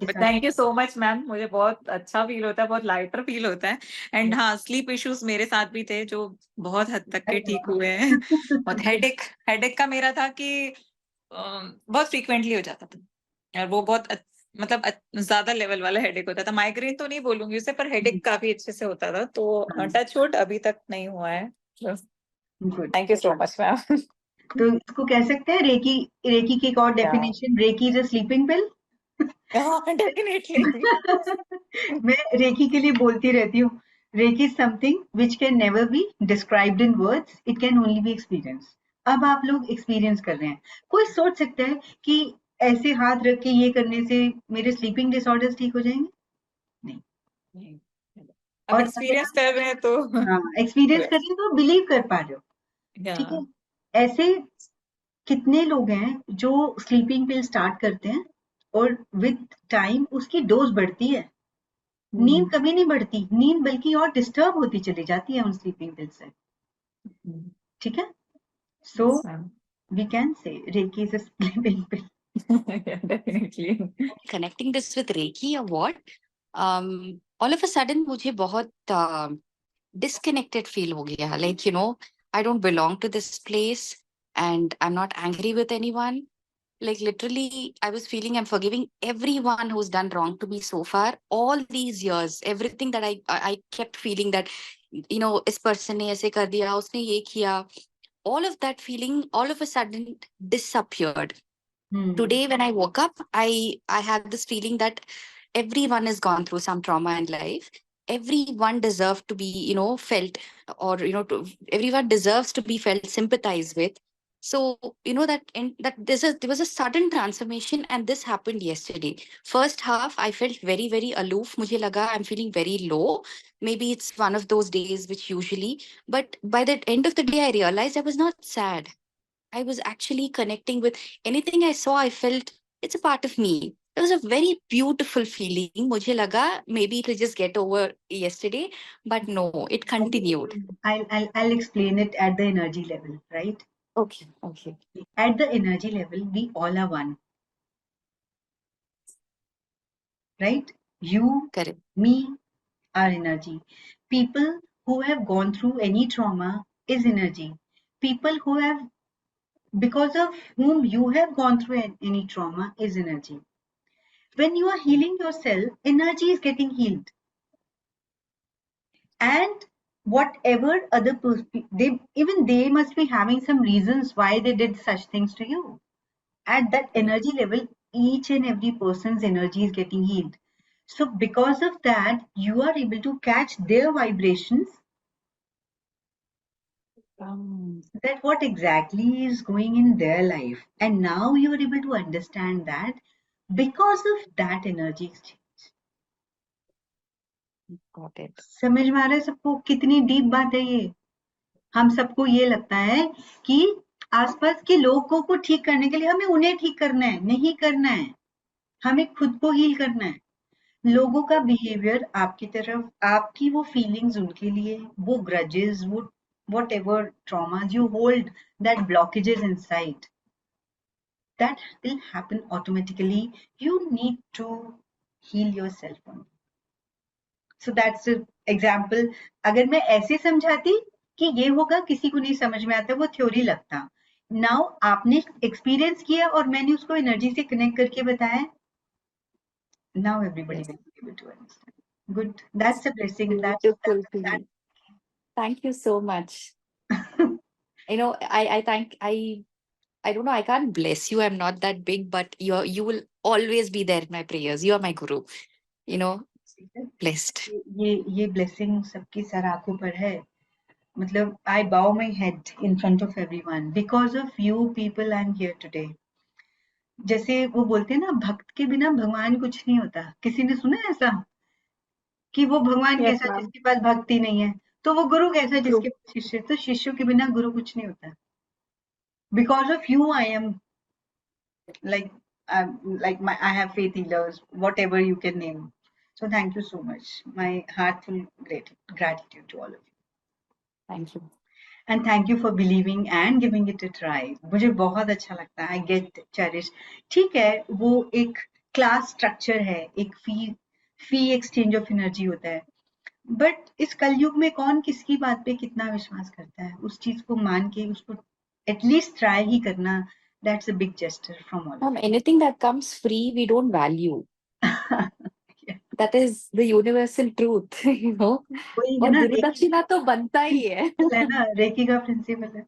Thank you so much ma'am, मुझे बहुत अच्छा फील होता है, बहुत लाइटर फील होता है। एंड हाँ, स्लीप इश्यूज मेरे साथ भी थे जो बहुत हद तक के ठीक हुए हैं। और हेडेक का मेरा था कि बहुत फ्रीक्वेंटली हो जाता था, और वो बहुत मतलब ज्यादा लेवल वाला हेडेक होता था। माइग्रेन तो नहीं बोलूंगी उसे, पर हेडेक काफी अच्छे से होता था। तो टच वुड अभी तक नहीं हुआ है। Good, thank you so much ma'am. तो इसको कह सकते हैं रेकी। रेकी की एक और definition, reiki is a sleeping pill. Definitely. मैं रेकी के लिए बोलती रहती हूँ, reiki is something which can never be described in words, it can only be experience. अब आप लोग एक्सपीरियंस कर रहे हैं। कोई सोच सकता है कि ऐसे हाथ रख के ये करने से मेरे स्लीपिंग डिसऑर्डर्स ठीक हो जाएंगे? नहीं। अब और एक्सपीरियंस कर रहे हैं तो हाँ, एक्सपीरियंस कर रहे हो तो बिलीव कर पा रहे हो। ठीक है, ऐसे कितने लोग हैं जो स्लीपिंग पिल स्टार्ट करते हैं और विद टाइम उसकी डोज बढ़ती है, नींद कभी नहीं बढ़ती, नींद बल्कि और डिस्टर्ब होती चली जाती है उन स्लीपिंग पिल से। ठीक है, so we can say reiki is a sleeping pill. Definitely. Connecting this with Reiki or what? All of a sudden मुझे बहुत disconnected feel हो गया. Like, you know, I don't belong to this place and I'm not angry with anyone. Like literally, I was feeling I'm forgiving everyone who's done wrong to me so far. All these years, everything that I kept feeling that, you know, इस person ने ऐसे कर दिया, उसने ये किया. All of that feeling all of a sudden disappeared. Today when I woke up, I had this feeling that everyone has gone through some trauma in life. Everyone deserves to be, you know, felt, or you know, everyone deserves to be felt, sympathized with. So you know that there was a sudden transformation, and this happened yesterday. First half I felt very very aloof. Mujhe laga I'm feeling very low. Maybe it's one of those days which usually, but by the end of the day I realized I was not sad. I was actually connecting with anything I saw. I felt it's a part of me. It was a very beautiful feeling. Mujhe laga maybe it will just get over yesterday, but no, it continued. I'll explain it at the energy level, right? Okay. At the energy level, we all are one, right? You, Correct. me, are energy. People who have gone through any trauma is energy. People who have, because of whom you have gone through any trauma is energy. When you are healing yourself, energy is getting healed. And whatever other person, they must be having some reasons why they did such things to you. At that energy level, each and every person's energy is getting healed. So because of that, you are able to catch their vibrations, that what exactly is going in their life. And now you are able to understand that because of that energy exchange. Got it. समझ में आ रहा है सबको कितनी deep बात है ये? हम सबको ये लगता है कि आसपास के लोगों को ठीक करने के लिए हमें उन्हें ठीक करना है, नहीं करना है, हमें खुद को हील करना है। लोगों का बिहेवियर आपकी तरफ, आपकी वो फीलिंग्स उनके लिए, वो ग्रजेस, वो whatever traumas you hold, that blockages inside, that will happen automatically. You need to heal yourself only. So that's the example. अगर मैं ऐसे समझाती कि ये होगा, किसी को नहीं समझ में आता, वो थ्योरी लगता। नाउ आपने एक्सपीरियंस किया और मैंने उसको एनर्जी से कनेक्ट करके बताया. Now everybody will be able to understand. Good. That's a blessing. Beautiful feeling. Thank you so much. You know, I don't know, I can't bless you. I'm not that big, but you will always be there in my prayers. You are my guru. You know, blessed. ये blessing सबकी sir आंखों पर है. मतलब I bow my head in front of everyone because of you people I'm here today. जैसे वो बोलते हैं ना, भक्त के बिना भगवान कुछ नहीं होता. किसी ने सुना है ऐसा कि वो भगवान कैसा जिसके पास भक्ति नहीं है, तो वो गुरु कैसा जिसके पास शिष्य. तो शिष्यों के बिना गुरु कुछ नहीं होता. Because of you I am like I have faith healers, whatever you can name. So thank you so much. My heartful gratitude to all of you. Thank you. And thank you for believing and giving it a try. मुझे बहुत अच्छा लगता है. I get cherished. ठीक है, वो एक class structure है, एक फी एक्सचेंज ऑफ एनर्जी होता है। बट इस कलयुग में कौन किसकी बात पे कितना विश्वास करता है? उस चीज को मान के उसको एटलीस्ट ट्राई ही करना, that's a big gesture from all of Anything that comes free, we don't value. That is the universal truth, you know. वही है और ना, गुरु दक्षिणा तो बनता ही है. है ना, रेकी का प्रिंसिपल है।